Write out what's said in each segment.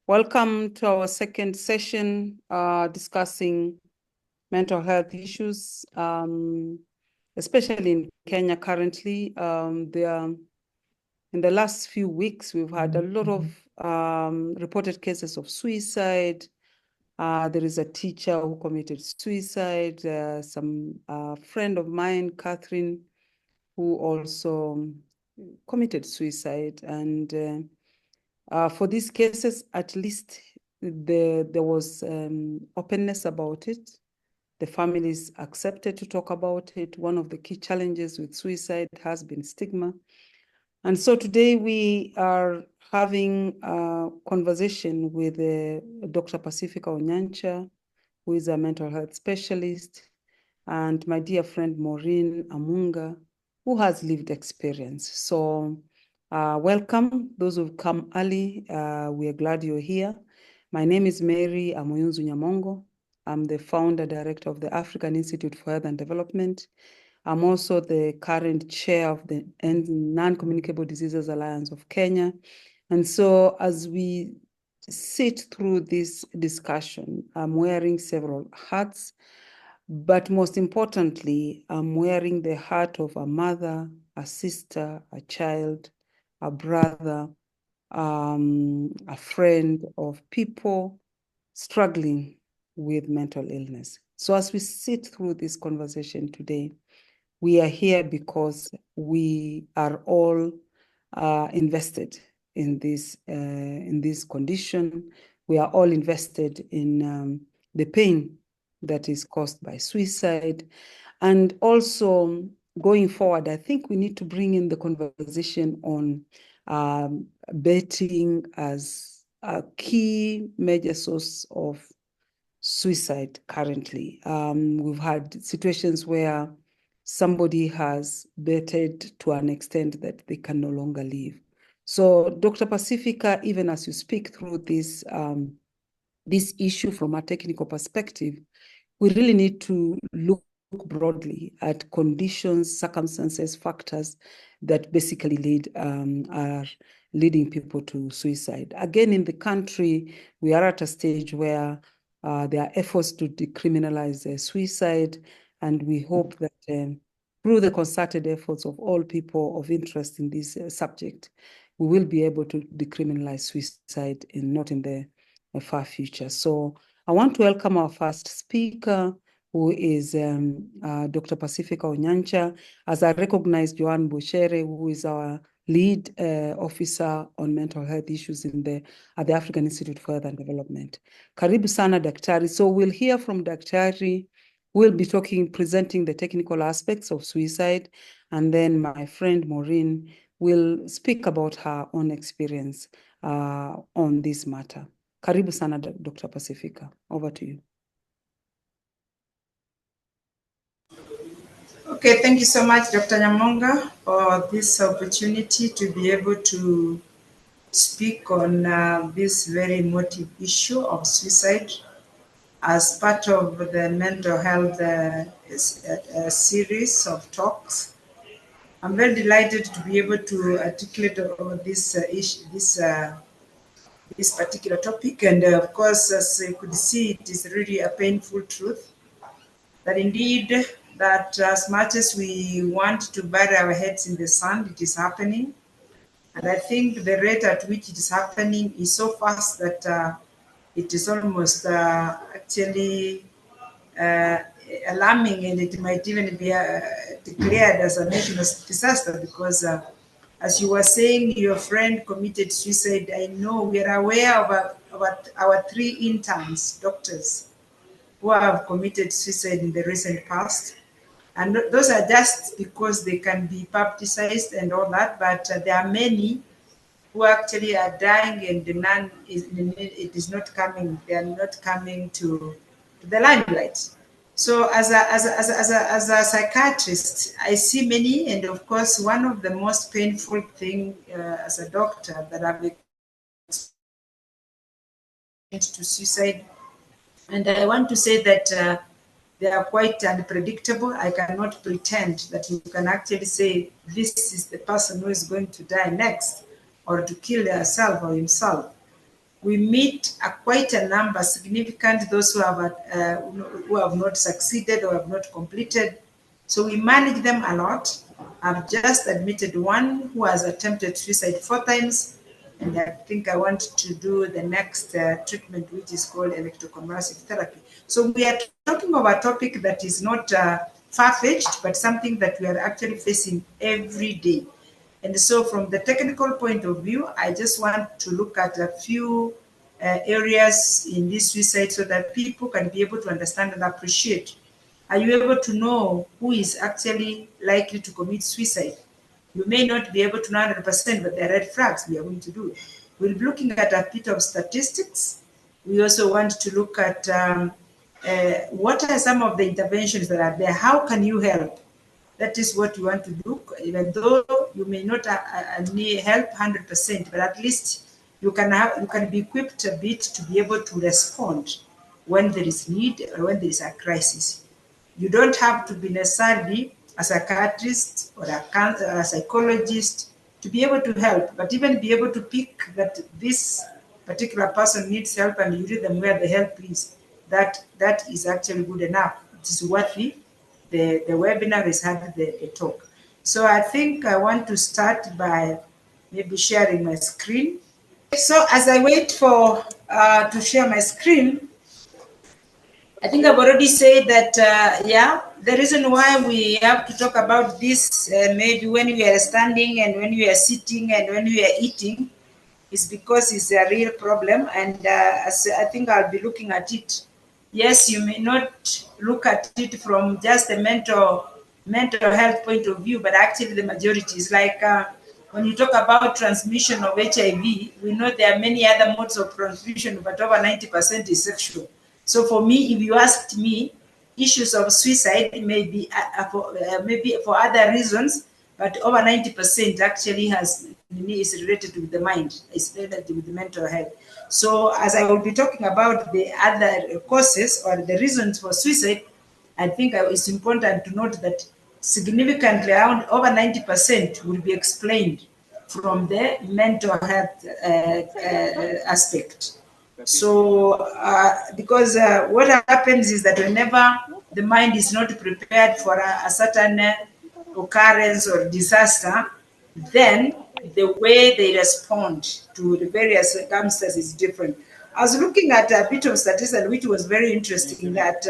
Welcome to our second session discussing mental health issues, especially in Kenya currently. In the last few weeks, we've had a lot of reported cases of suicide. There is a teacher who committed suicide. Some friend of mine, Catherine, who also committed suicide. And for these cases, at least there was openness about it. The families accepted to talk about it. One of the key challenges with suicide has been stigma. And so today we are having a conversation with Dr. Pacifica Onyancha, who is a mental health specialist, and my dear friend Maureen Amunga, who has lived experience. So welcome, those who've come early. We are glad you're here. My name is Mary Amoyunzu Nyamongo. I'm the founder director of the African Institute for Health and Development. I'm also the current chair of the Non-Communicable Diseases Alliance of Kenya. And so as we sit through this discussion, I'm wearing several hats, but most importantly, I'm wearing the hat of a mother, a sister, a child, a brother, a friend of people struggling with mental illness. So as we sit through this conversation today, we are here because we are all invested in this condition. We are all invested in the pain that is caused by suicide. And also going forward, I think we need to bring in the conversation on betting as a key major source of suicide currently. We've had situations where somebody has betted to an extent that they can no longer live. So Dr. Pacifica, even as you speak through this issue from a technical perspective, we really need to look broadly at conditions, circumstances, factors that basically are leading people to suicide. Again, in the country, we are at a stage where there are efforts to decriminalize suicide, and we hope that through the concerted efforts of all people of interest in this subject, we will be able to decriminalize suicide not in the far future. So I want to welcome our first speaker, who is Dr. Pacifica Onyancha. As I recognize Joan Bochere, who is our lead officer on mental health issues at the African Institute for Health and Development. Karibu sana, Daktari. So we'll hear from Daktari. We'll be presenting the technical aspects of suicide, and then my friend Maureen will speak about her own experience on this matter. Karibu sana, Dr. Pacifica. Over to you. Okay, thank you so much, Dr. Nyamonga, for this opportunity to be able to speak on this very emotive issue of suicide as part of the mental health series of talks. I'm very delighted to be able to articulate this issue, this particular topic, and of course, as you could see, it is really a painful truth that indeed, that as much as we want to bury our heads in the sand, it is happening. And I think the rate at which it is happening is so fast that it is almost actually alarming, and it might even be declared as a national disaster because as you were saying, your friend committed suicide. I know we are aware of our 3 interns, doctors, who have committed suicide in the recent past. And those are just because they can be publicized and all that, but there are many who actually are dying and it is not coming, they are not coming to the limelight. So as a psychiatrist, I see many, and of course, one of the most painful thing as a doctor that I've experienced to suicide, and I want to say that they are quite unpredictable. I cannot pretend that you can actually say this is the person who is going to die next or to kill herself or himself. we meet quite a number, significant, those who have not succeeded or have not completed. So we manage them a lot. I've just admitted one who has attempted suicide 4 times, and I think I want to do the next treatment, which is called electroconvulsive therapy. So we are talking about a topic that is not far-fetched, but something that we are actually facing every day. And so from the technical point of view, I just want to look at a few areas in this suicide so that people can be able to understand and appreciate. Are you able to know who is actually likely to commit suicide? You may not be able to know 100%, but there are red flags we are going to do. We'll be looking at a bit of statistics. We also want to look at what are some of the interventions that are there. How can you help? That is what you want to do, even though you may not need help 100%, but at least you can be equipped a bit to be able to respond when there is need or when there is a crisis. You don't have to be necessarily a psychiatrist or a psychologist to be able to help, but even be able to pick that this particular person needs help and you lead them where the help is. That is actually good enough. It is worthy. The webinar is having the talk. So I think I want to start by maybe sharing my screen. So as I wait for to share my screen, I think I've already said that, the reason why we have to talk about this, maybe when we are standing and when we are sitting and when we are eating, is because it's a real problem. And as I think I'll be looking at it. Yes, you may not look at it from just a mental health point of view, but actually the majority is like when you talk about transmission of HIV, we know there are many other modes of transmission, but over 90% is sexual. So for me, if you asked me, issues of suicide may be maybe for other reasons, but over 90% actually is related with the mind, is related with the mental health. So as I will be talking about the other causes or the reasons for suicide, I think it's important to note that significantly around over 90% will be explained from the mental health aspect. So, because what happens is that whenever the mind is not prepared for a certain occurrence or disaster, then the way they respond to the various circumstances is different. I was looking at a bit of statistics, which was very interesting, that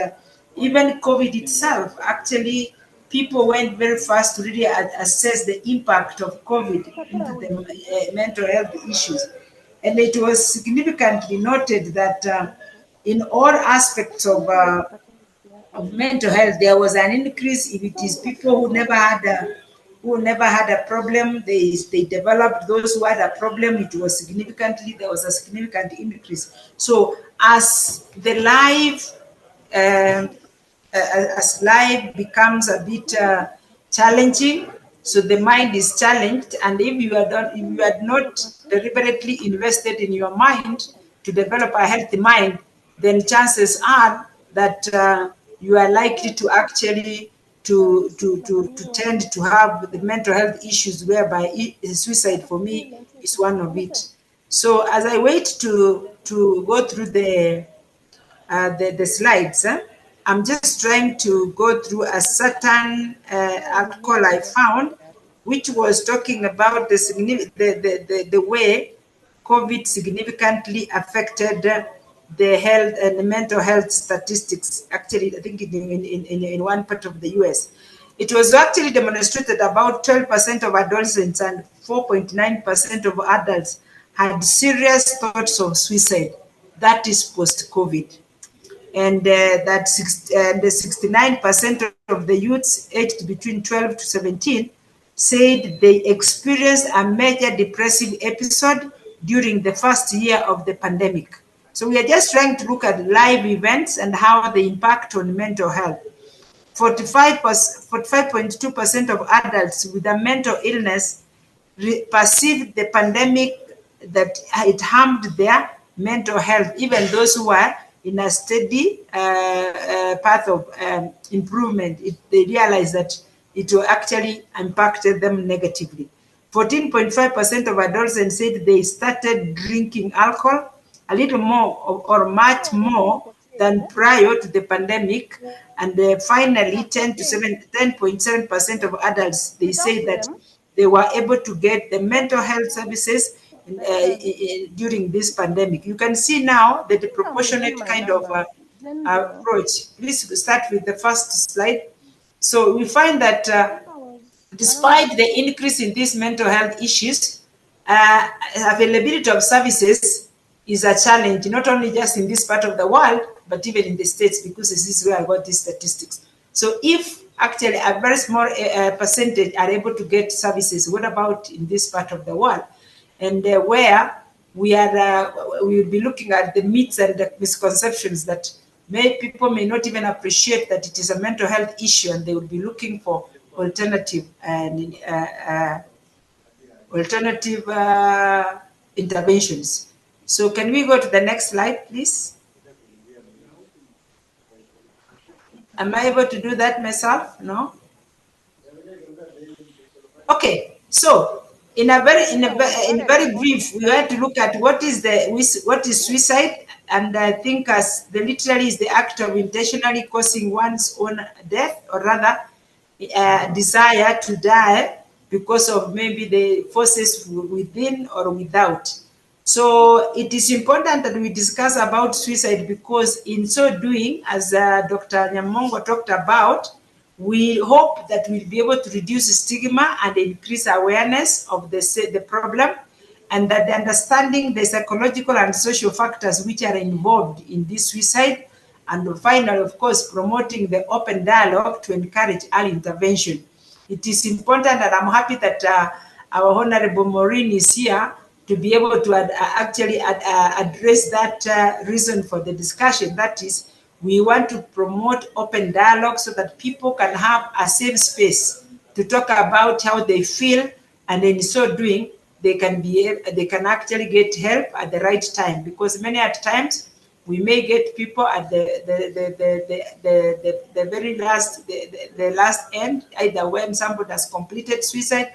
even COVID itself, actually, people went very fast to really assess the impact of COVID into the mental health issues. And it was significantly noted that in all aspects of mental health, there was an increase. If it is people who never had a problem, they developed. Those who had a problem, there was a significant increase. So as the life as life becomes a bit challenging, so the mind is challenged, and if you had not deliberately invested in your mind to develop a healthy mind, then chances are that you are likely to actually to tend to have the mental health issues, whereby suicide for me is one of it. So as I wait to go through the slides, I'm just trying to go through a certain article I found, which was talking about the way COVID significantly affected the health and the mental health statistics. Actually, I think in one part of the US. It was actually demonstrated about 12% of adolescents and 4.9% of adults had serious thoughts of suicide. That is post-COVID. And the 69% of the youths aged between 12 to 17 said they experienced a major depressive episode during the first year of the pandemic. So we are just trying to look at live events and how they impact on mental health. 45.2% of adults with a mental illness perceived the pandemic that it harmed their mental health, even those who are in a steady path of improvement. They realized that it actually impacted them negatively. 14.5% of adolescents said they started drinking alcohol a little more or much more than prior to the pandemic. And finally, 10.7% of adults, they say that they were able to get the mental health services during this pandemic. You can see now that the proportionate kind of approach. Please start with the first slide. So we find that despite the increase in these mental health issues, availability of services is a challenge, not only just in this part of the world, but even in the States, because this is where I got these statistics. So if actually a very small percentage are able to get services, what about in this part of the world? And where we will be looking at the myths and the misconceptions that people may not even appreciate that it is a mental health issue, and they will be looking for alternative and interventions. So can we go to the next slide, please? Am I able to do that myself? No? Okay, so in very brief, we had to look at what is suicide, and I think as the literally is the act of intentionally causing one's own death, or rather desire to die because of maybe the forces within or without. So it is important that we discuss about suicide, because in so doing, as Dr. Nyamongo talked about, we hope that we'll be able to reduce stigma and increase awareness of the problem, and that the understanding the psychological and social factors which are involved in this suicide, and finally, of course, promoting the open dialogue to encourage early intervention. It is important, and I'm happy that our Honorable Maureen is here to be able to actually address that reason for the discussion. That is, we want to promote open dialogue so that people can have a safe space to talk about how they feel, and in so doing, they can actually get help at the right time, because many at times we may get people at the very last the last end, either when somebody has completed suicide,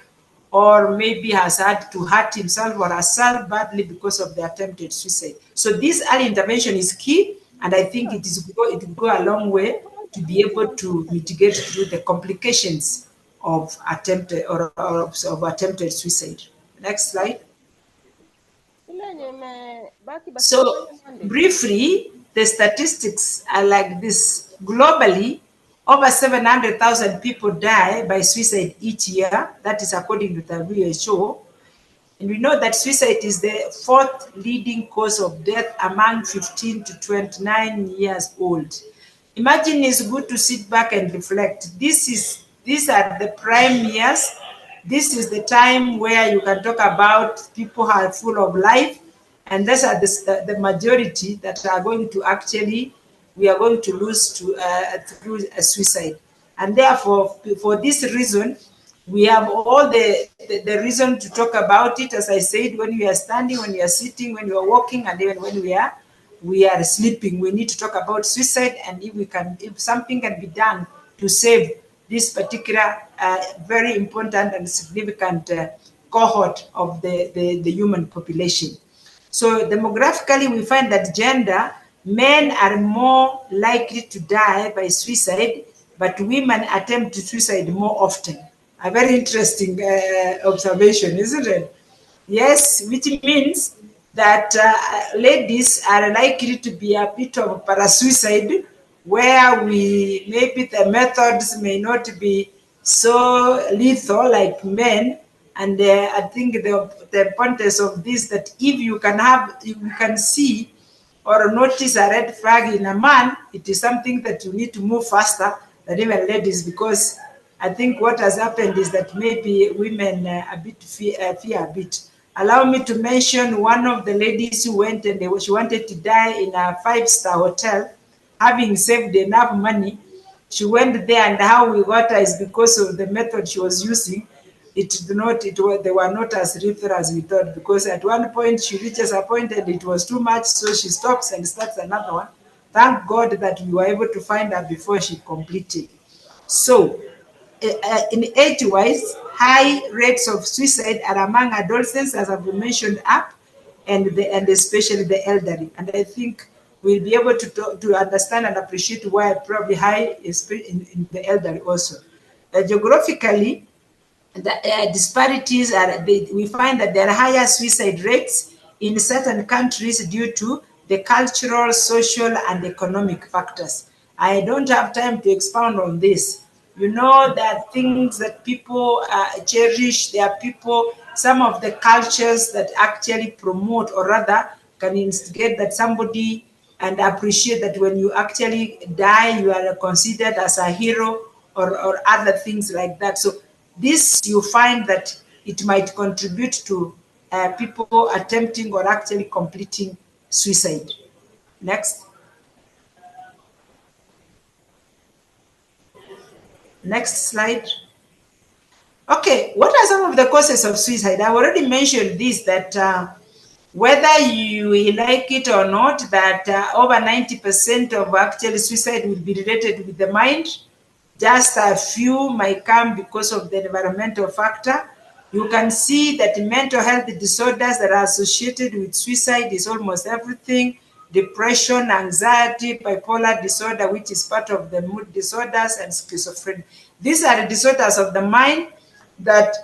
or maybe has had to hurt himself or herself badly because of the attempted suicide. So this early intervention is key, and I think it will go a long way to be able to mitigate through the complications of attempted suicide. Next slide. So briefly, the statistics are like this. Globally, over 700,000 people die by suicide each year. That is according to the WHO. And we know that suicide is the fourth leading cause of death among 15 to 29 years old. Imagine, it's good to sit back and reflect. These are the prime years. This is the time where you can talk about people are full of life, and these are the majority that are going to actually, we are going to lose through a suicide. And therefore, for this reason, we have all the reason to talk about it. As I said, when we are standing, when we are sitting, when we are walking, and even when we are sleeping, we need to talk about suicide, and if something can be done to save this particular very important and significant cohort of the human population. So demographically, we find that men are more likely to die by suicide, but women attempt suicide more often. A very interesting observation, isn't it? Yes, which means that ladies are likely to be a bit of parasuicide, where maybe the methods may not be so lethal like men. And I think the importance of this, that if you can see or notice a red flag in a man, it is something that you need to move faster than even ladies, because I think what has happened is that maybe women a bit fear a bit. Allow me to mention one of the ladies who went, and she wanted to die in a 5-star hotel, having saved enough money. She went there, and how we got her is because of the method she was using. They were not as lethal as we thought, because at one point she reaches a point and it was too much, so she stops and starts another one. Thank God that we were able to find her before she completed. So, in age-wise, high rates of suicide are among adolescents, as I've mentioned up, and especially the elderly. And I think we'll be able to understand and appreciate why probably high is in the elderly also. Geographically, the disparities we find that there are higher suicide rates in certain countries due to the cultural, social, and economic factors. I don't have time to expound on this. You know, there are things that people cherish. There are people, some of the cultures that actually promote or rather can instigate that somebody and appreciate that when you actually die, you are considered as a hero or other things like that. So this you find that it might contribute to people attempting or actually completing suicide. Next. Next slide. Okay, what are some of the causes of suicide? I already mentioned this, that whether you like it or not, that over 90% of actually suicide will be related with the mind. Just a few might come because of the environmental factor. You can see that mental health disorders that are associated with suicide is almost everything. Depression, anxiety, bipolar disorder, which is part of the mood disorders, and schizophrenia. These are the disorders of the mind that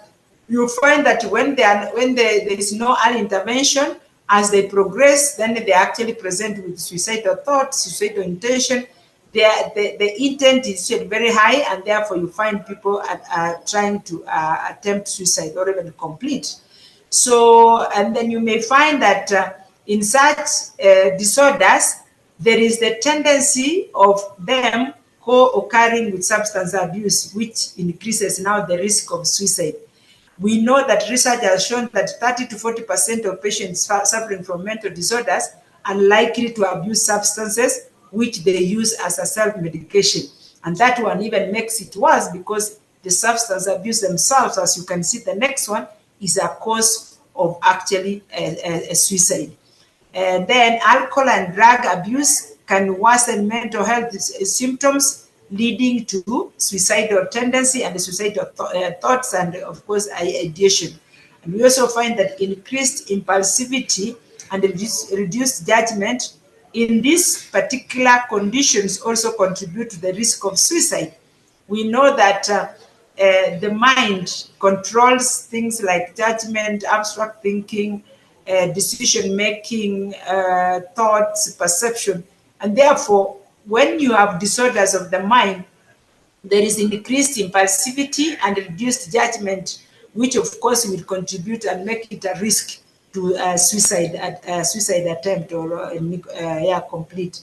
you find that when there is no early intervention, as they progress, then they actually present with suicidal thoughts, suicidal intention. The intent is very high, and therefore you find people trying to attempt suicide or even complete. So, and then you may find that in such disorders, there is the tendency of them co-occurring with substance abuse, which increases now the risk of suicide. We know that research has shown that 30 to 40% of patients suffering from mental disorders are likely to abuse substances which they use as a self-medication. And that one even makes it worse because the substance abuse themselves, as you can see the next one, is a cause of actually a suicide. And then alcohol and drug abuse can worsen mental health symptoms, leading to suicidal tendency and suicidal thoughts and, of course, ideation. And we also find that increased impulsivity and reduced judgment in these particular conditions also contribute to the risk of suicide. We know that the mind controls things like judgment, abstract thinking, decision making, thoughts, perception. And therefore, when you have disorders of the mind, there is increased impulsivity and reduced judgment, which of course will contribute and make it a risk to suicide attempt or complete.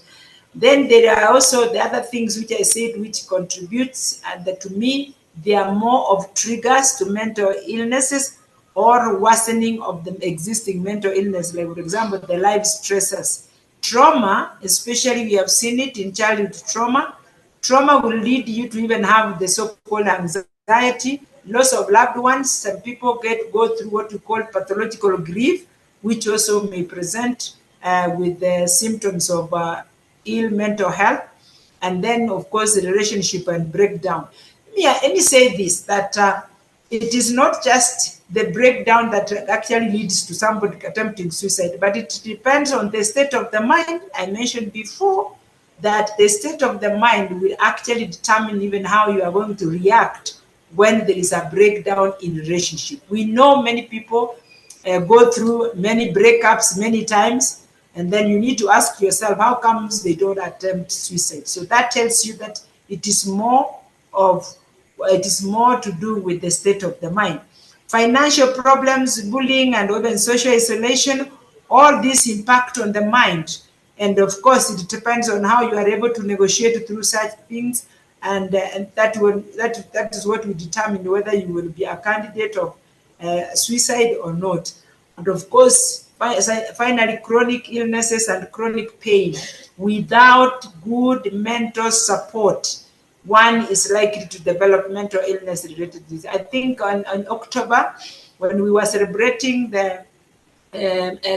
Then there are also the other things which I said which contributes, and that to me they are more of triggers to mental illnesses or worsening of the existing mental illness, like for example the life stressors. Trauma, especially we have seen it in childhood trauma. Trauma will lead you to even have the so-called anxiety, loss of loved ones. Some people go through what we call pathological grief, which also may present with the symptoms of ill mental health. And then, of course, the relationship and breakdown. Let me say this, that it is not just the breakdown that actually leads to somebody attempting suicide, but it depends on the state of the mind. I mentioned before that the state of the mind will actually determine even how you are going to react when there is a breakdown in relationship. We know many people go through many breakups many times, and then you need to ask yourself, how comes they don't attempt suicide? So that tells you that it is more to do with the state of the mind. Financial problems, bullying, and even social isolation, all these impact on the mind. And of course, it depends on how you are able to negotiate through such things, and that is what will determine whether you will be a candidate of suicide or not. And of course, finally, chronic illnesses and chronic pain. Without good mental support, one is likely to develop mental illness related to this. I think on October, when we were celebrating the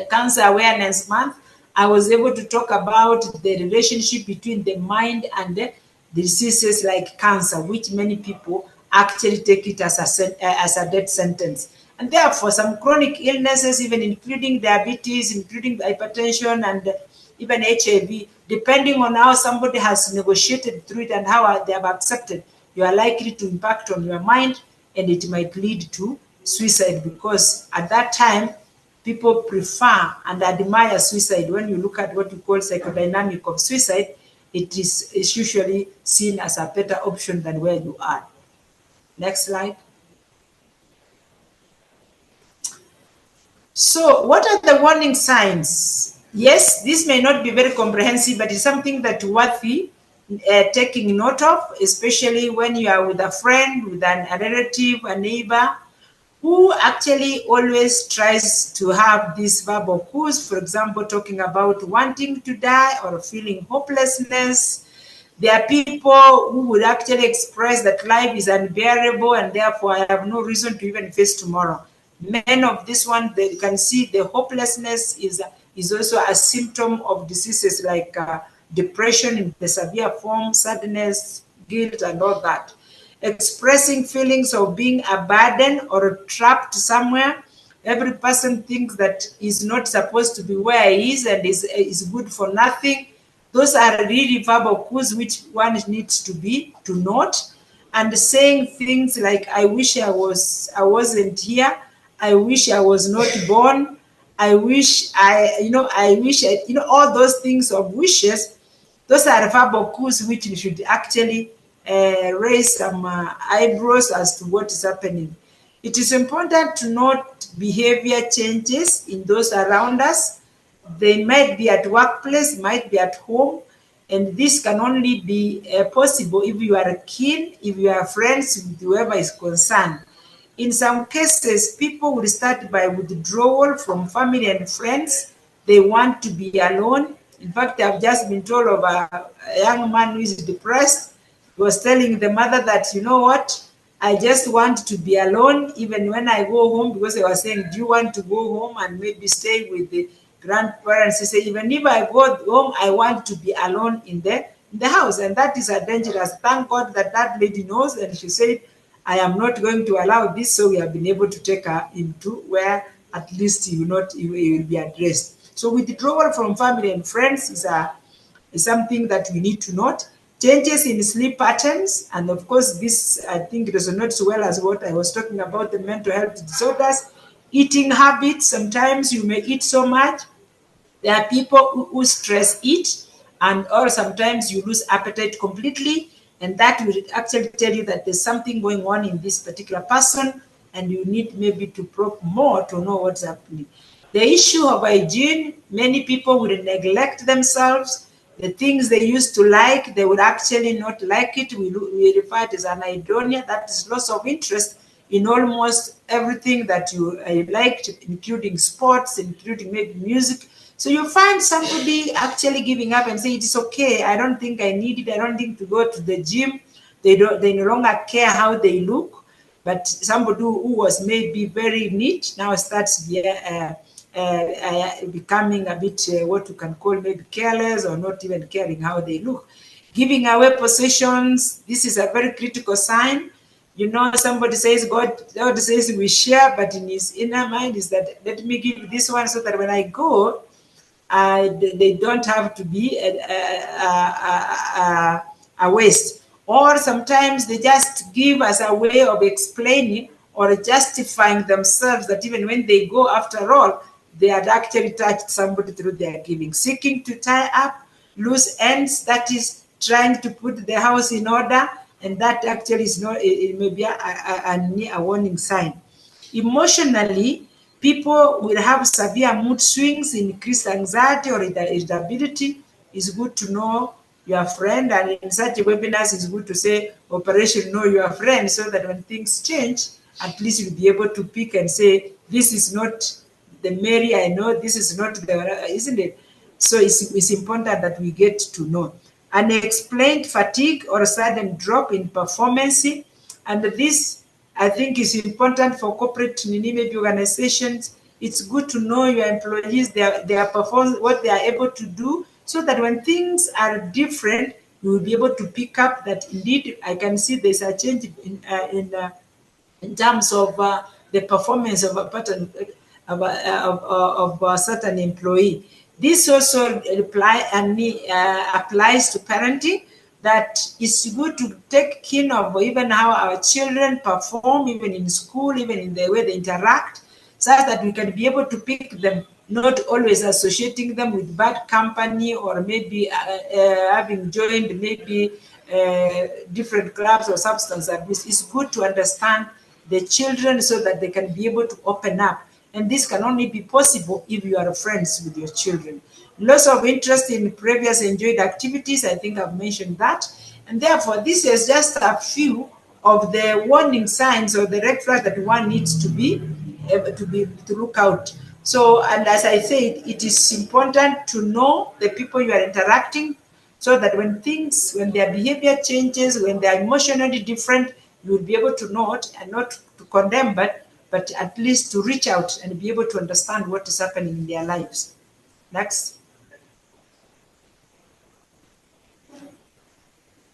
Cancer Awareness Month, I was able to talk about the relationship between the mind and the diseases like cancer, which many people actually take it as a death sentence. And therefore, some chronic illnesses, even including diabetes, including hypertension, and even HIV, depending on how somebody has negotiated through it and how they have accepted, you are likely to impact on your mind, and it might lead to suicide, because at that time, people prefer and admire suicide. When you look at what you call psychodynamic of suicide, it's usually seen as a better option than where you are. Next slide. So what are the warning signs? Yes, this may not be very comprehensive, but it's something that worthy taking note of, especially when you are with a friend, with a relative, a neighbor, who actually always tries to have these verbal cues, for example, talking about wanting to die or feeling hopelessness. There are people who would actually express that life is unbearable and therefore I have no reason to even face tomorrow. Many of this one, they can see the hopelessness is also a symptom of diseases like depression in the severe form, sadness, guilt, and all that. Expressing feelings of being a burden or trapped somewhere. Every person thinks that he's not supposed to be where he is and is good for nothing. Those are really verbal cues which one needs to note. And saying things like, I wish I wasn't here. I wish I was not born. I wish all those things of wishes. Those are verbal cues which we should actually raise some eyebrows as to what is happening. It is important to note behavior changes in those around us. They might be at workplace, might be at home, and this can only be possible if you are keen, if you are friends with whoever is concerned. In some cases, people will start by withdrawal from family and friends. They want to be alone. In fact, I've just been told of a young man who is depressed. He was telling the mother that, you know what, I just want to be alone even when I go home, because they were saying, do you want to go home and maybe stay with the grandparents? He said, even if I go home, I want to be alone in the house. And that is a dangerous. Thank God that that lady knows. And she said, I am not going to allow this. So we have been able to take her into where at least you will be addressed. So withdrawal from family and friends is something that we need to note. Changes in sleep patterns, and of course this I think resonates well as what I was talking about, the mental health disorders. Eating habits, sometimes you may eat so much. There are people who stress eat, or sometimes you lose appetite completely, and that will actually tell you that there's something going on in this particular person, and you need maybe to probe more to know what's happening. The issue of hygiene, many people will neglect themselves. The things they used to like, they would actually not like it. We refer to it as anhedonia. That is loss of interest in almost everything that you liked, including sports, including maybe music. So you find somebody actually giving up and say, it is okay, I don't think I need it, I don't think to go to the gym. They no longer care how they look. But somebody who was maybe very neat now starts becoming a bit what you can call maybe careless, or not even caring how they look. Giving away possessions, this is a very critical sign. You know, somebody says God says we share, but in his inner mind is that, let me give this one so that when I go, they don't have to be a waste. Or sometimes they just give as a way of explaining or justifying themselves that even when they go, after all, they had actually touched somebody through their giving. Seeking to tie up loose ends, that is trying to put the house in order, and that actually is not, it may be a warning sign. Emotionally, people will have severe mood swings, increased anxiety or irritability. It's good to know your friend, and in such webinars, it's good to say, Operation Know Your Friend, so that when things change, at least you'll be able to pick and say, this is not the Mary I know, this is not the, isn't it? So it's important that we get to know. Unexplained fatigue or sudden drop in performance, and this I think is important for corporate maybe organizations. It's good to know your employees, their performance, what they are able to do, so that when things are different, you will be able to pick up that indeed I can see there's a change in terms of the performance of a pattern of a certain employee. This also applies to parenting, that it's good to take keen of even how our children perform, even in school, even in the way they interact, so that we can be able to pick them, not always associating them with bad company, or maybe having joined maybe different clubs or substance abuse. It's good to understand the children so that they can be able to open up. And this can only be possible if you are friends with your children. Loss of interest in previous enjoyed activities, I think I've mentioned that. And therefore, this is just a few of the warning signs or the red flags that one needs to look out. So, and as I said, it is important to know the people you are interacting, so that when their behavior changes, when they are emotionally different, you will be able to note, and not to condemn, but at least to reach out and be able to understand what is happening in their lives. Next.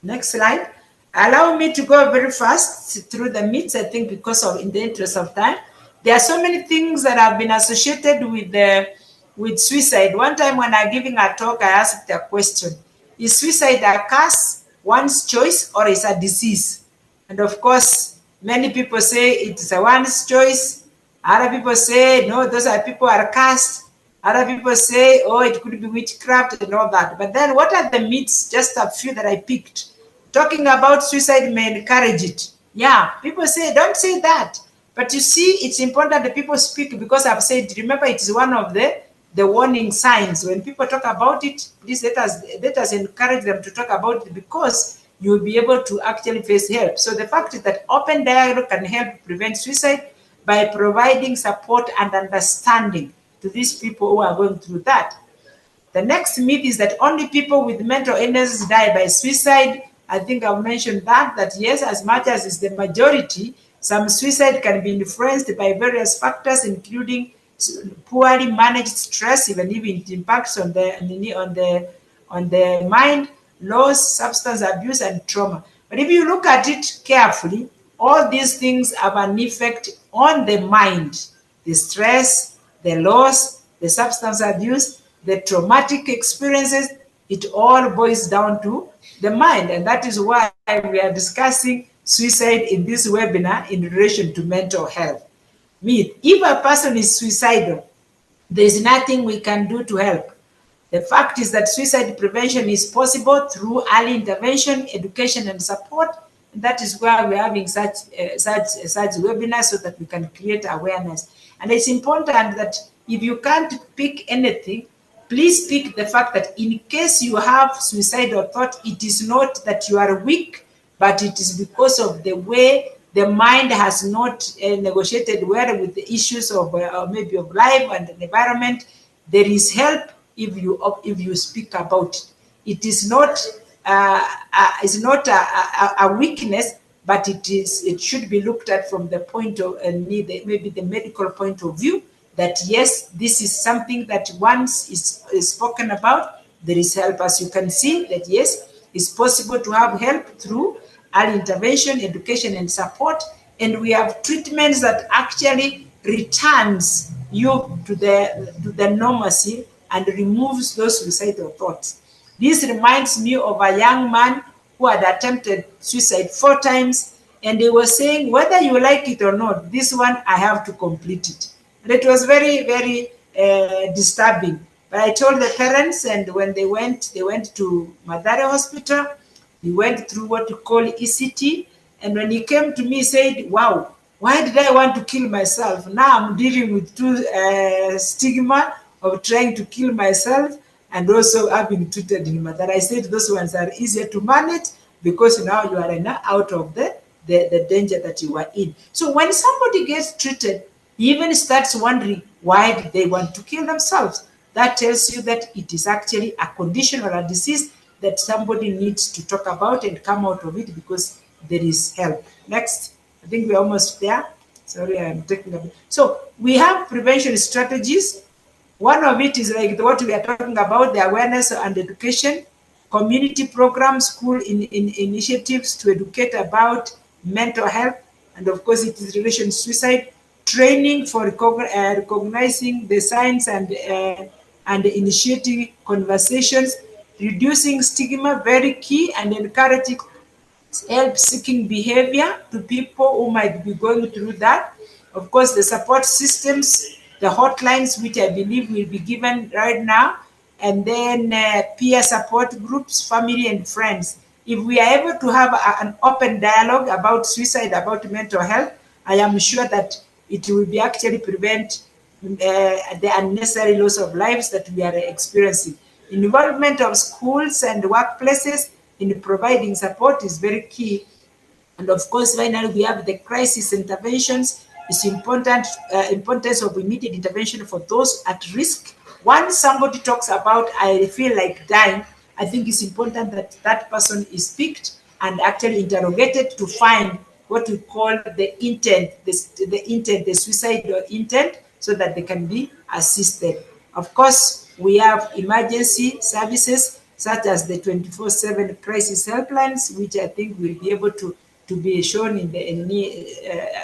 Next slide. Allow me to go very fast through the myths, I think, because of, in the interest of time. There are so many things that have been associated with suicide. One time when I'm giving a talk, I asked a question: is suicide a curse, one's choice, or is a disease? And of course, many people say it's a one's choice. Other people say, no, those are people are cursed. Other people say, oh, it could be witchcraft and all that. But then what are the myths? Just a few that I picked. Talking about suicide may encourage it. Yeah, people say, don't say that. But you see, it's important that people speak, because I've said, remember, it is one of the warning signs. When people talk about it, please let us encourage them to talk about it, because you will be able to actually face help. So the fact is that open dialogue can help prevent suicide by providing support and understanding to these people who are going through that. The next myth is that only people with mental illness die by suicide. I think I've mentioned that yes, as much as is the majority, some suicide can be influenced by various factors, including poorly managed stress, even if it impacts on the mind, loss, substance abuse, and trauma. But if you look at it carefully, all these things have an effect on the mind: the stress, the loss, the substance abuse, the traumatic experiences. It all boils down to the mind, and that is why we are discussing suicide in this webinar in relation to mental health. If a person is suicidal, there is nothing we can do to help. The fact is that suicide prevention is possible through early intervention, education, and support. And that is why we're having such webinars, so that we can create awareness. And it's important that if you can't pick anything, please pick the fact that in case you have suicidal thought, it is not that you are weak, but it is because of the way the mind has not negotiated well with the issues of maybe of life and the environment. There is help if you speak about it. It is not a weakness, but it should be looked at from the point of maybe the medical point of view, that yes, this is something that once is spoken about, there is help. As you can see, that yes, it's possible to have help through early intervention, education, and support. And we have treatments that actually returns you to the normalcy and removes those suicidal thoughts. This reminds me of a young man who had attempted suicide 4 times, and he was saying, whether you like it or not, this one I have to complete it. And it was very, very disturbing. But I told the parents, and when they went to Madare Hospital. He went through what you call ECT, and when he came to me, he said, wow, why did I want to kill myself? Now I'm dealing with 2 stigma of trying to kill myself and also having treated in Madare. I said those ones are easier to manage, because now you are out of the danger that you were in. So when somebody gets treated, he even starts wondering, why did they want to kill themselves? That tells you that it is actually a condition or a disease that somebody needs to talk about and come out of it, because there is help. Next. I think we're almost there. Sorry, I'm taking a bit. So we have prevention strategies. One of it is like what we are talking about, the awareness and education, community programs, school initiatives to educate about mental health, and of course it is relation to suicide, training for recognizing the signs and initiating conversations, reducing stigma, very key, and encouraging help-seeking behavior to people who might be going through that. Of course, the support systems, the hotlines, which I believe will be given right now, and then peer support groups, family and friends. If we are able to have an open dialogue about suicide, about mental health, I am sure that it will be actually prevent the unnecessary loss of lives that we are experiencing. Involvement of schools and workplaces in providing support is very key. And of course, finally, we have the crisis interventions. It's important, importance of immediate intervention for those at risk. Once somebody talks about, I feel like dying, I think it's important that that person is picked and actually interrogated to find what we call the intent, the suicidal intent, so that they can be assisted. Of course, we have emergency services such as the 24/7 crisis helplines, which I think will be able to be shown in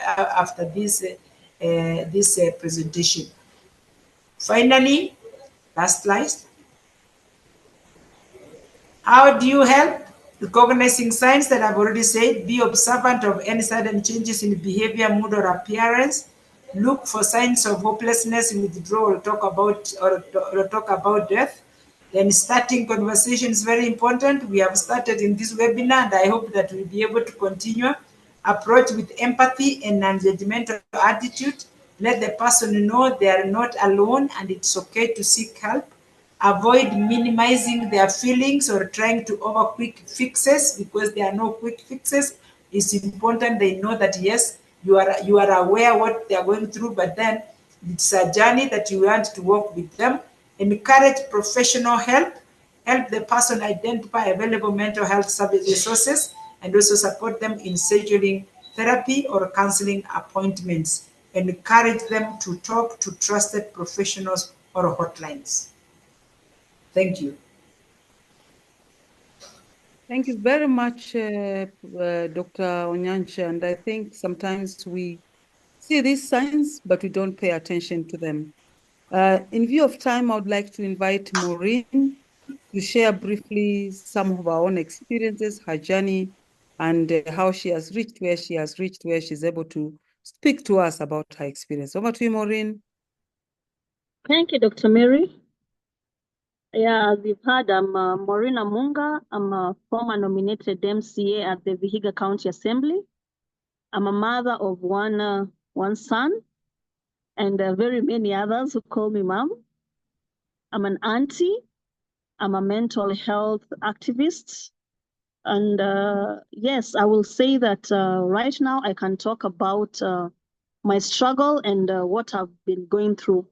after this presentation. Finally, last slide. How do you help? Recognizing signs that I've already said. Be observant of any sudden changes in behavior, mood, or appearance. Look for signs of hopelessness, withdrawal, talk about death. Then starting conversation is very important. We have started in this webinar, and I hope that we'll be able to continue. Approach with empathy and non-judgmental attitude. Let the person know they are not alone and it's okay to seek help. Avoid minimizing their feelings or trying to offer quick fixes, because there are no quick fixes. It's important they know that yes, you are aware what they are going through, but then it's a journey that you want to walk with them. Encourage professional help. Help the person identify available mental health service resources, and also support them in scheduling therapy or counseling appointments. Encourage them to talk to trusted professionals or hotlines. Thank you. Thank you very much, Dr. Onyancha. And I think sometimes we see these signs, but we don't pay attention to them. In view of time, I would like to invite Maureen to share briefly some of our own experiences, her journey, and how she has reached where she has reached, where she's able to speak to us about her experience. Over to you, Maureen. Thank you, Dr. Mary. Yeah, as you've heard, I'm Maureen Amunga. I'm a former nominated MCA at the Vihiga County Assembly. I'm a mother of one son and very many others who call me mom. I'm an auntie. I'm a mental health activist. And yes, I will say that right now I can talk about my struggle and what I've been going through.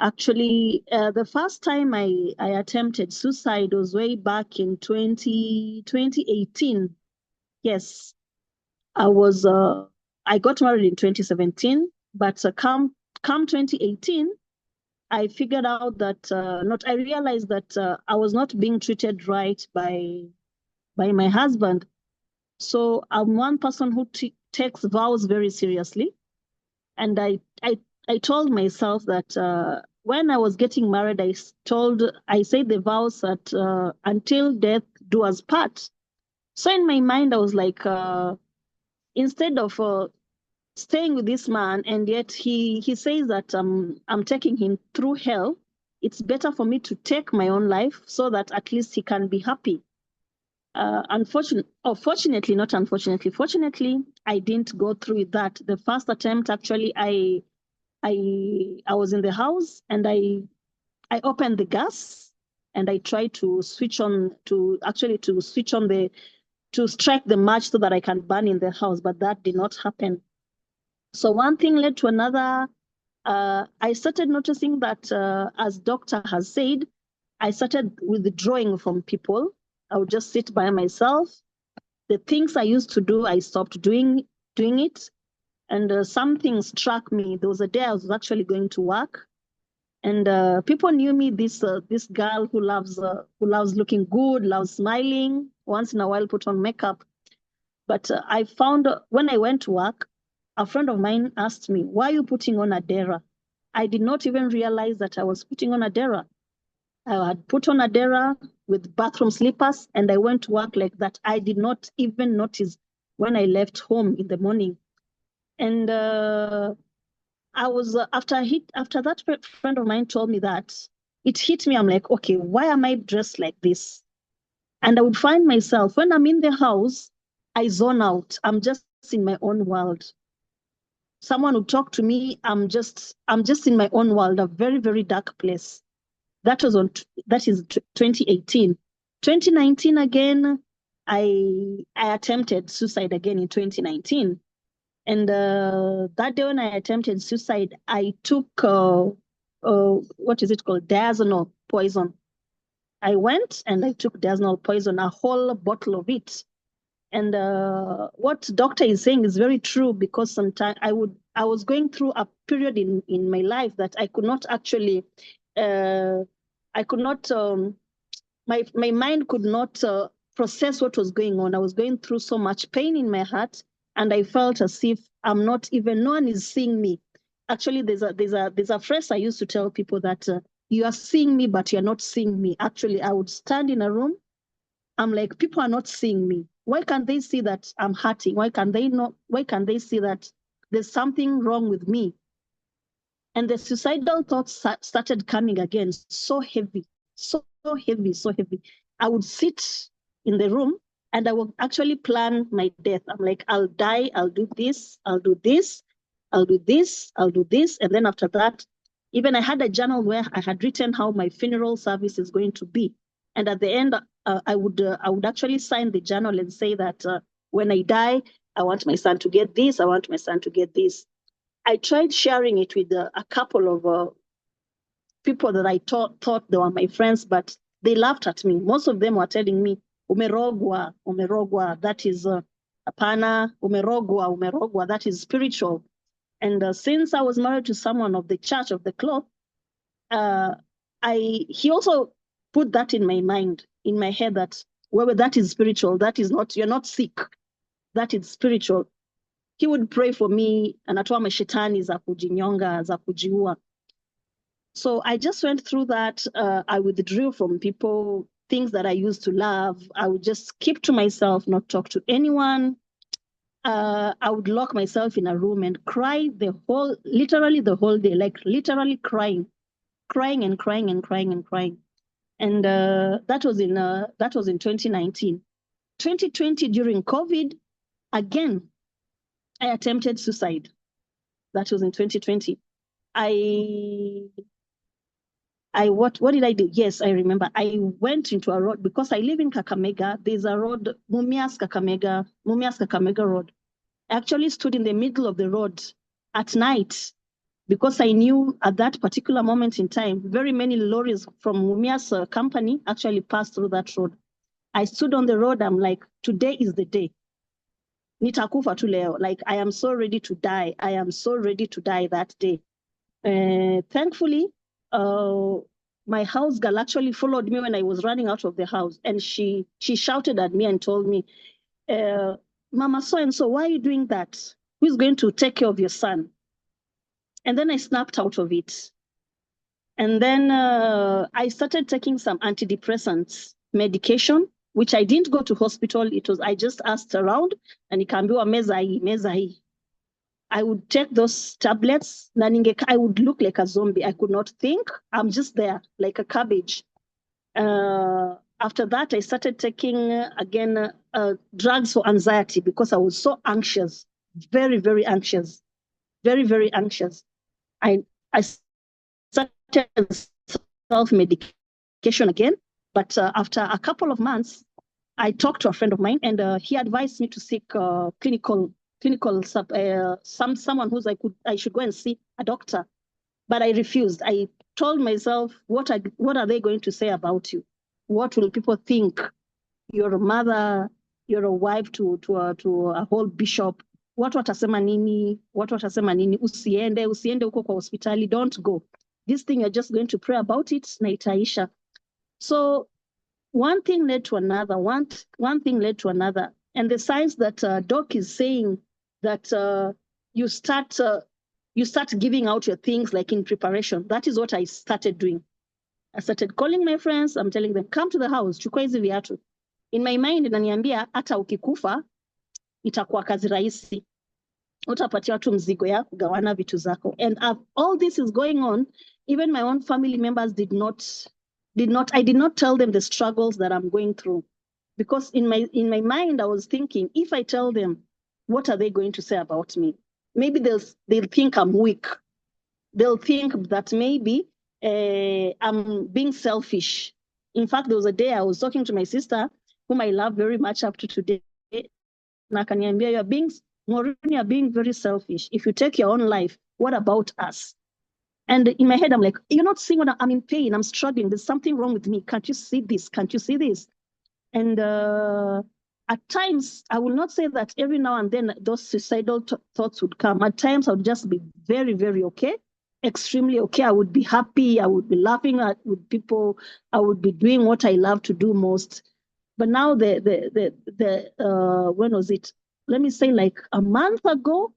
Actually, the first time I attempted suicide was way back in 2018. Yes, I got married in 2017, but come 2018, I figured out that I realized that I was not being treated right by my husband. So I'm one person who takes vows very seriously. And I told myself that when I was getting married, I said the vows that until death do us part. So in my mind, I was like, instead of staying with this man, and yet he says that I'm taking him through hell, it's better for me to take my own life so that at least he can be happy. Fortunately, I didn't go through with that. The first attempt, actually, I was in the house and I opened the gas and I tried to strike the match so that I can burn in the house, but that did not happen. So one thing led to another. I started noticing that, as doctor has said, I started withdrawing from people. I would just sit by myself. The things I used to do, I stopped doing it. And something struck me. There was a day I was actually going to work, and people knew me. This girl who loves looking good, loves smiling, once in a while put on makeup. But I found when I went to work, a friend of mine asked me, why are you putting on a dera? I did not even realize that I was putting on a dera. I had put on a dera with bathroom slippers and I went to work like that. I did not even notice when I left home in the morning. And I was, after that friend of mine told me that, it hit me. I'm like, okay, why am I dressed like this? And I would find myself, when I'm in the house, I zone out. I'm just in my own world. Someone would talk to me, I'm just in my own world, a very, very dark place. That is 2018. 2019 again, I attempted suicide again in 2019. And that day when I attempted suicide, I took, what is it called? Diazonal poison. I went and I took diazonal poison, a whole bottle of it. And what doctor is saying is very true, because sometimes I was going through a period in my life that I could not actually, my mind could not process what was going on. I was going through so much pain in my heart, and I felt as if no one is seeing me. Actually, there's a phrase I used to tell people that you are seeing me, but you're not seeing me. Actually, I would stand in a room. I'm like, people are not seeing me. Why can't they see that I'm hurting? Why can't they see that there's something wrong with me? And the suicidal thoughts started coming again, so heavy, so heavy, so heavy. I would sit in the room and I would actually plan my death. I'm like, I'll die, I'll do this, I'll do this, I'll do this, I'll do this. And then after that, even I had a journal where I had written how my funeral service is going to be. And at the end, I would actually sign the journal and say that when I die, I want my son to get this, I want my son to get this. I tried sharing it with a couple of people that I thought they were my friends, but they laughed at me. Most of them were telling me, umerogwa, umerogwa, that is apana, umerogwa, that is spiritual. And since I was married to someone of the church of the cloth, he also put that in my mind, in my head, that well, that is spiritual. That is not, you're not sick. That is spiritual. He would pray for me, anatoa mashetani za kujinyonga, za kujiua. So I just went through that. I withdrew from people, things that I used to love. I would just keep to myself, not talk to anyone. I would lock myself in a room and cry literally the whole day, like literally crying and crying and crying and crying. And that was in 2019. 2020, during COVID, again, I attempted suicide. That was in 2020. What did I do? Yes, I remember. I went into a road because I live in Kakamega. There's a road, Mumias Kakamega Road. I actually stood in the middle of the road at night because I knew at that particular moment in time, very many lorries from Mumias company actually passed through that road. I stood on the road. I'm like, today is the day. Nitakufa tu leo. Like, I am so ready to die. I am so ready to die that day. Thankfully, my house girl actually followed me when I was running out of the house, and she shouted at me and told me, Mama so-and-so, why are you doing that? Who's going to take care of your son? And then I snapped out of it. And then I started taking some antidepressants medication, which I didn't go to hospital. I just asked around, and it can be a meza. I would take those tablets. I would look like a zombie. I could not think. I'm just there like a cabbage. After that, I started taking again drugs for anxiety because I was so anxious, very, very anxious, very, very anxious. I started self-medication again, but after a couple of months, I talked to a friend of mine, and he advised me to seek someone who's I should go and see a doctor, but I refused. I told myself, what are they going to say about you? What will people think? You're a mother, you're a wife to a whole bishop. What watasema nini? Usiende huko kwa hospitali, don't go. This thing, you're just going to pray about it, na itaisha. So one thing led to another, one thing led to another. And the signs that Doc is saying that you start giving out your things like in preparation. That is what I started doing. I started calling my friends. I'm telling them, come to the house, chukua hizi viatu. In my mind, inaniambia hata ukikufa itakuwa kazi rahisi. Utapatia watu mzigo ya kugawana vitu zako. And all this is going on. Even my own family members I did not tell them the struggles that I'm going through. Because in my mind, I was thinking, if I tell them, what are they going to say about me? Maybe they'll think I'm weak. They'll think that maybe I'm being selfish. In fact, there was a day I was talking to my sister, whom I love very much up to today. Nakaniambia, you're being very selfish. If you take your own life, what about us? And in my head, I'm like, you're not seeing what I'm in pain. I'm struggling. There's something wrong with me. Can't you see this? Can't you see this? And at times, I will not say that every now and then those suicidal thoughts would come. At times, I would just be very, very okay, extremely okay. I would be happy. I would be laughing with people. I would be doing what I love to do most. But now when was it? Let me say like a month ago.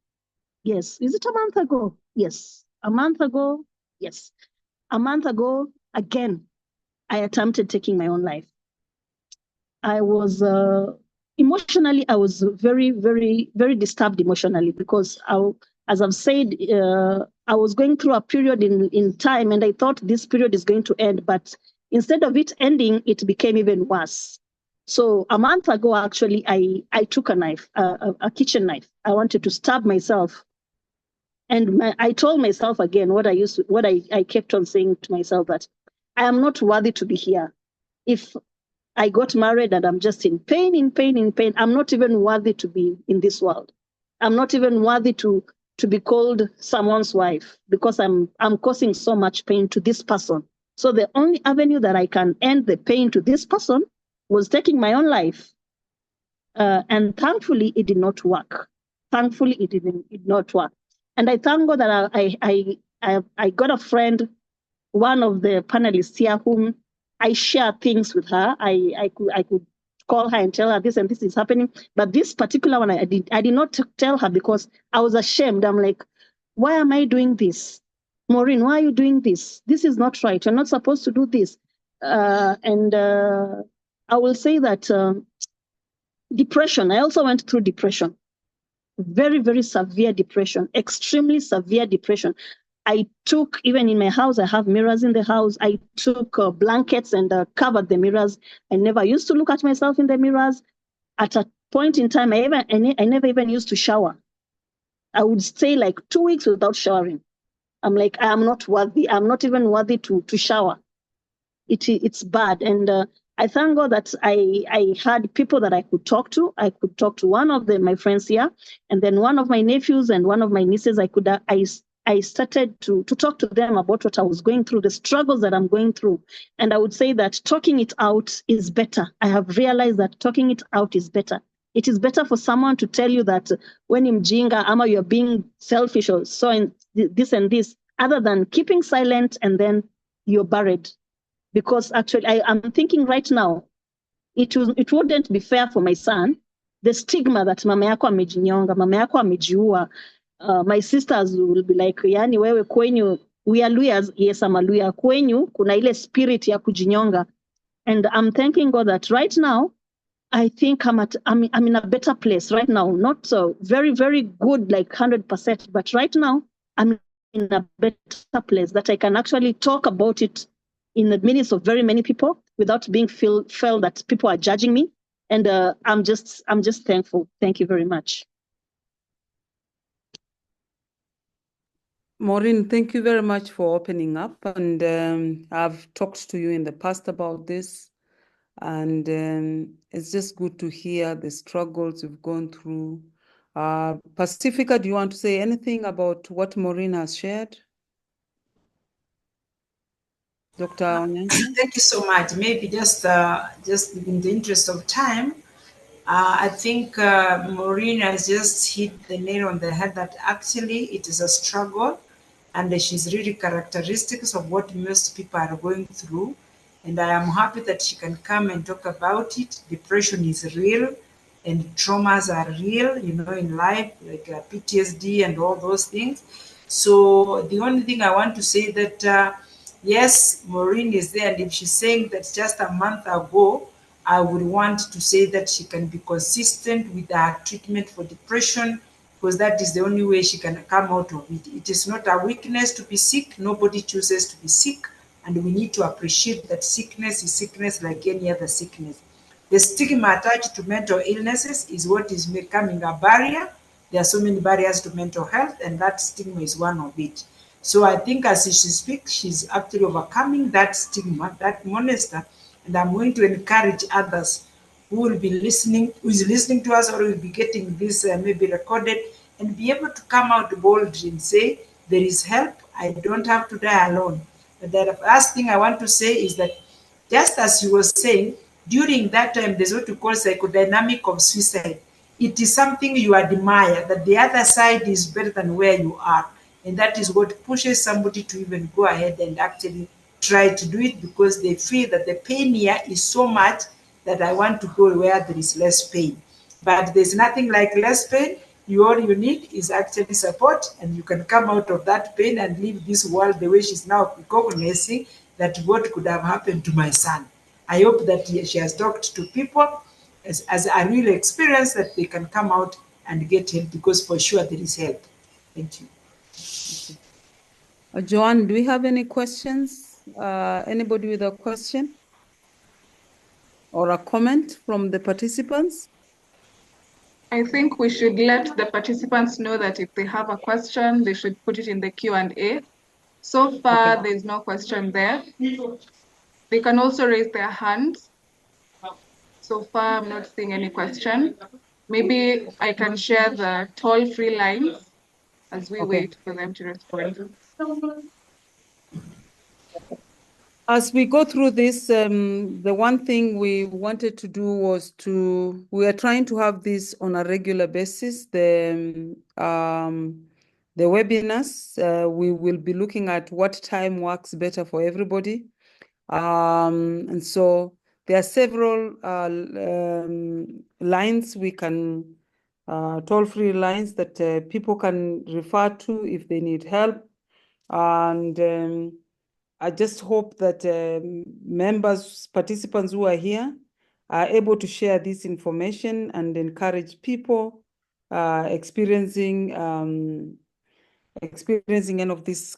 Yes. Is it a month ago? Yes. A month ago. Yes. A month ago, again, I attempted taking my own life. I was emotionally, I was very, very, very disturbed emotionally because as I've said, I was going through a period in time and I thought this period is going to end, but instead of it ending, it became even worse. So a month ago, actually, I took a knife, a kitchen knife. I wanted to stab myself. And I told myself again what I kept on saying to myself, that I am not worthy to be here. If I got married and I'm just in pain, I'm not even worthy to be in this world. I'm not even worthy to be called someone's wife because I'm causing so much pain to this person. So the only avenue that I can end the pain to this person was taking my own life. And thankfully, it did not work. Thankfully, it did not work. And I thank God that I got a friend, one of the panelists here, whom I share things with her. I could call her and tell her this and this is happening. But this particular one, I did not tell her because I was ashamed. I'm like, why am I doing this? Maureen, why are you doing this? This is not right. You're not supposed to do this. And I will say that depression, I also went through depression. Very, very severe depression, extremely severe depression. I took, even in my house, I have mirrors in the house. I took blankets and covered the mirrors. I never used to look at myself in the mirrors. At a point in time, I never even used to shower. I would stay like 2 weeks without showering. I'm like, I am not worthy. I'm not even worthy to shower. It's bad. And I thank God that I had people that I could talk to. I could talk to one of my friends here, and then one of my nephews and one of my nieces. I started to talk to them about what I was going through, the struggles that I'm going through. And I would say that talking it out is better. I have realized that talking it out is better. It is better for someone to tell you that when you're mjinga, ama you're being selfish or so and this and this, other than keeping silent and then you're buried. Because actually, I'm thinking right now, it wouldn't be fair for my son, the stigma that mama yako amejinyonga, mama yako amejiua. My sisters will be like, yani wewe kwenyu, we are Luyas, yes, I'm a Luya, kwenyu, kuna ile spirit ya kujinyonga. And I'm thanking God that right now, I think I'm in a better place right now. Not so very, very good, like 100%, but right now, I'm in a better place that I can actually talk about it in the midst of very many people without being felt that people are judging me. And I'm just thankful. Thank you very much. Maureen, thank you very much for opening up. And I've talked to you in the past about this. And it's just good to hear the struggles you've gone through. Pacifica, do you want to say anything about what Maureen has shared? Dr. Onyango? Thank you so much. Maybe just in the interest of time, I think Maureen has just hit the nail on the head that actually it is a struggle, and she's really characteristics of what most people are going through. And I am happy that she can come and talk about it. Depression is real. and traumas are real, in life, like PTSD and all those things. So the only thing I want to say that, yes, Maureen is there, and if she's saying that just a month ago, I would want to say that she can be consistent with her treatment for depression, because that is the only way she can come out of it. It is not a weakness to be sick. Nobody chooses to be sick. And we need to appreciate that sickness is sickness like any other sickness. The stigma attached to mental illnesses is what is becoming a barrier. There are so many barriers to mental health, and that stigma is one of it. So I think as she speaks, she's actually overcoming that stigma, that monster, and I'm going to encourage others who will be listening, who is listening to us or will be getting this maybe recorded, and be able to come out boldly and say, there is help, I don't have to die alone. But the last thing I want to say is that just as you were saying, during that time, there's what we call psychodynamic of suicide. It is something you admire, that the other side is better than where you are. And that is what pushes somebody to even go ahead and actually try to do it, because they feel that the pain here is so much that I want to go where there is less pain. But there's nothing like less pain. All you need is actually support, and you can come out of that pain and leave this world the way she's now recognizing that what could have happened to my son. I hope that she has talked to people as a real experience, that they can come out and get help, because for sure there is help. Thank you. Joanne, do we have any questions? Anybody with a question or a comment from the participants? I think we should let the participants know that if they have a question, they should put it in the Q&A. So far, Okay. there's no question there. They can also raise their hands. So far, I'm not seeing any question. Maybe I can share the toll-free lines as we wait for them to respond. As we go through this, the one thing we wanted to do was we are trying to have this on a regular basis. The webinars, we will be looking at what time works better for everybody. And so there are several lines we can, toll-free lines that people can refer to if they need help. And I just hope that members, participants who are here are able to share this information and encourage people experiencing any of these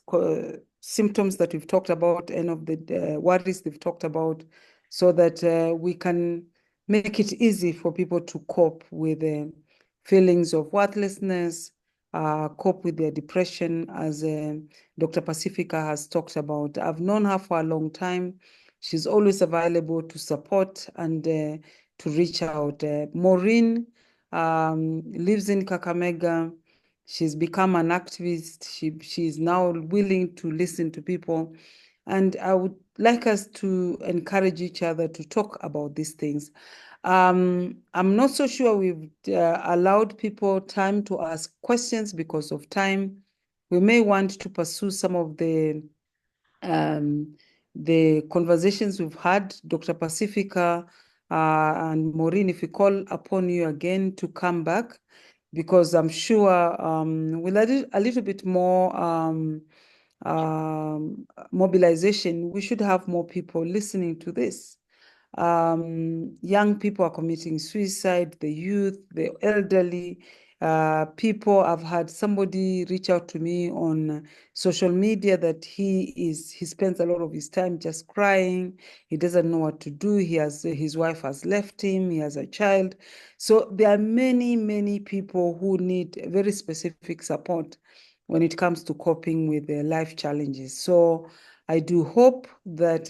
symptoms that we've talked about, any of the worries they've talked about, so that we can make it easy for people to cope with feelings of worthlessness, cope with their depression, as Dr. Pacifica has talked about. I've known her for a long time. She's always available to support and to reach out. Maureen lives in Kakamega. She's become an activist. She's now willing to listen to people. And I would like us to encourage each other to talk about these things. I'm not so sure we've allowed people time to ask questions because of time. We may want to pursue some of the conversations we've had. Dr. Pacifica and Maureen, if we call upon you again to come back, because I'm sure with a little bit more mobilization, we should have more people listening to this. Young people are committing suicide, the youth, the elderly, people. I've had somebody reach out to me on social media that he spends a lot of his time just crying. He doesn't know what to do. His wife has left him. He has a child. So there are many, many people who need very specific support when it comes to coping with their life challenges. So I do hope that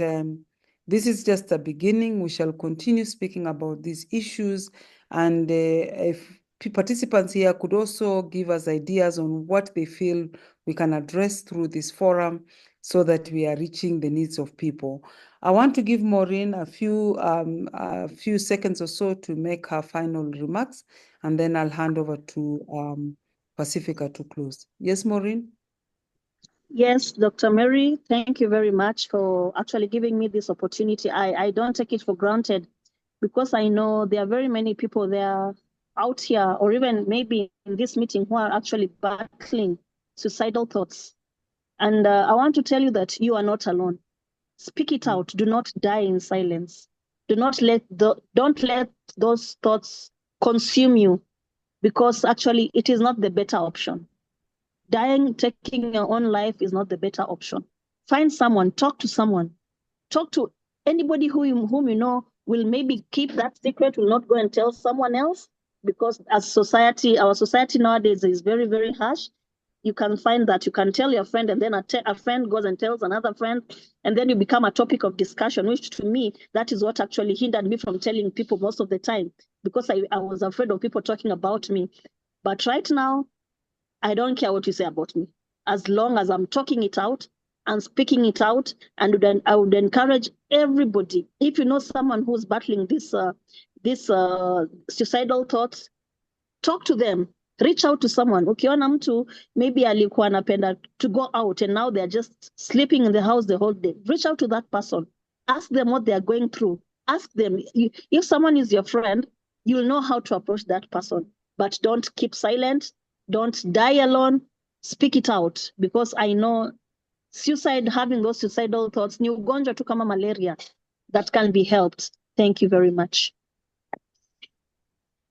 this is just a beginning. We shall continue speaking about these issues, and if participants here could also give us ideas on what they feel we can address through this forum, so that we are reaching the needs of people. I want to give Maureen a few seconds or so to make her final remarks, and then I'll hand over to Pacifica to close. Yes, Maureen? Yes, Dr. Mary, thank you very much for actually giving me this opportunity. I don't take it for granted because I know there are very many people there out here, or even maybe in this meeting, who are actually battling suicidal thoughts. And I want to tell you that you are not alone. Speak it out. Do not die in silence. Don't let those thoughts consume you, because actually it is not the better option. Dying, taking your own life is not the better option. Find someone, talk to someone, talk to anybody whom you know will maybe keep that secret, will not go and tell someone else, because as society, our society nowadays is very, very harsh. You can find that you can tell your friend, and then a friend goes and tells another friend, and then you become a topic of discussion, which to me, that is what actually hindered me from telling people most of the time, because I was afraid of people talking about me. But right now, I don't care what you say about me, as long as I'm talking it out and speaking it out. And then I would encourage everybody, if you know someone who's battling this suicidal thoughts, talk to them, reach out to someone. Ukiona mtu maybe alikuwa anapenda to go out and now they're just sleeping in the house the whole day, reach out to that person, ask them what they are going through. Ask them. If someone is your friend, you'll know how to approach that person. But don't keep silent. Don't die alone. Speak it out, because I know suicide, having those suicidal thoughts, ni ugonjwa tu kama malaria that can be helped. Thank you very much.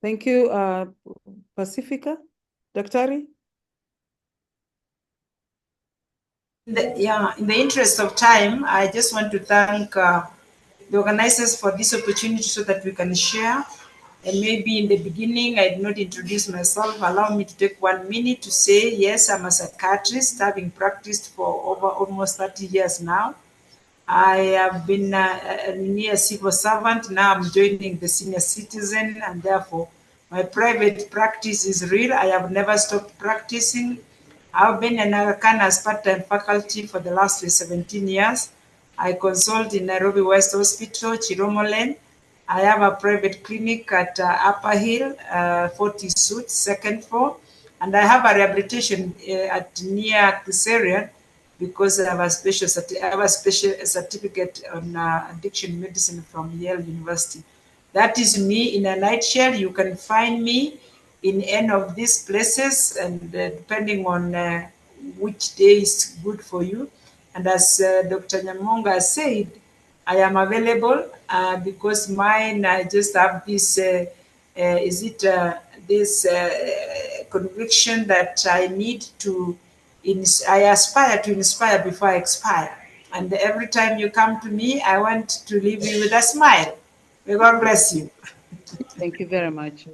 Thank you, Pacifica. Daktari? In the interest of time, I just want to thank the organizers for this opportunity so that we can share. And maybe in the beginning, I did not introduce myself. Allow me to take 1 minute to say, yes, I'm a psychiatrist, having practiced for over almost 30 years now. I have been a near civil servant. Now I'm joining the senior citizen, and therefore my private practice is real. I have never stopped practicing. I've been in Arakan as part-time faculty for the last 17 years. I consult in Nairobi West Hospital, Chiromolen. I have a private clinic at Upper Hill, 40 Suits, second floor. And I have a rehabilitation at near Kiserian, because I have a special certificate on addiction medicine from Yale University. That is me in a nutshell. You can find me in any of these places, and depending on which day is good for you. And as Dr. Nyamonga said, I am available because mine, I just have this, this conviction that I need to, I aspire to inspire before I expire. And every time you come to me, I want to leave you with a smile. May God bless you. Thank you very much.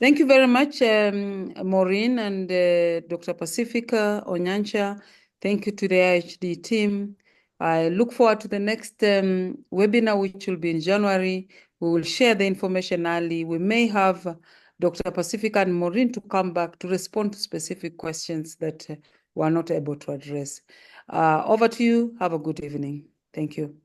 Thank you very much, Maureen and Dr. Pacifica Onyancha. Thank you to the IHD team. I look forward to the next webinar, which will be in January. We will share the information early. We may have Dr. Pacifica and Maureen to come back to respond to specific questions that we're not able to address. Over to you. Have a good evening. Thank you.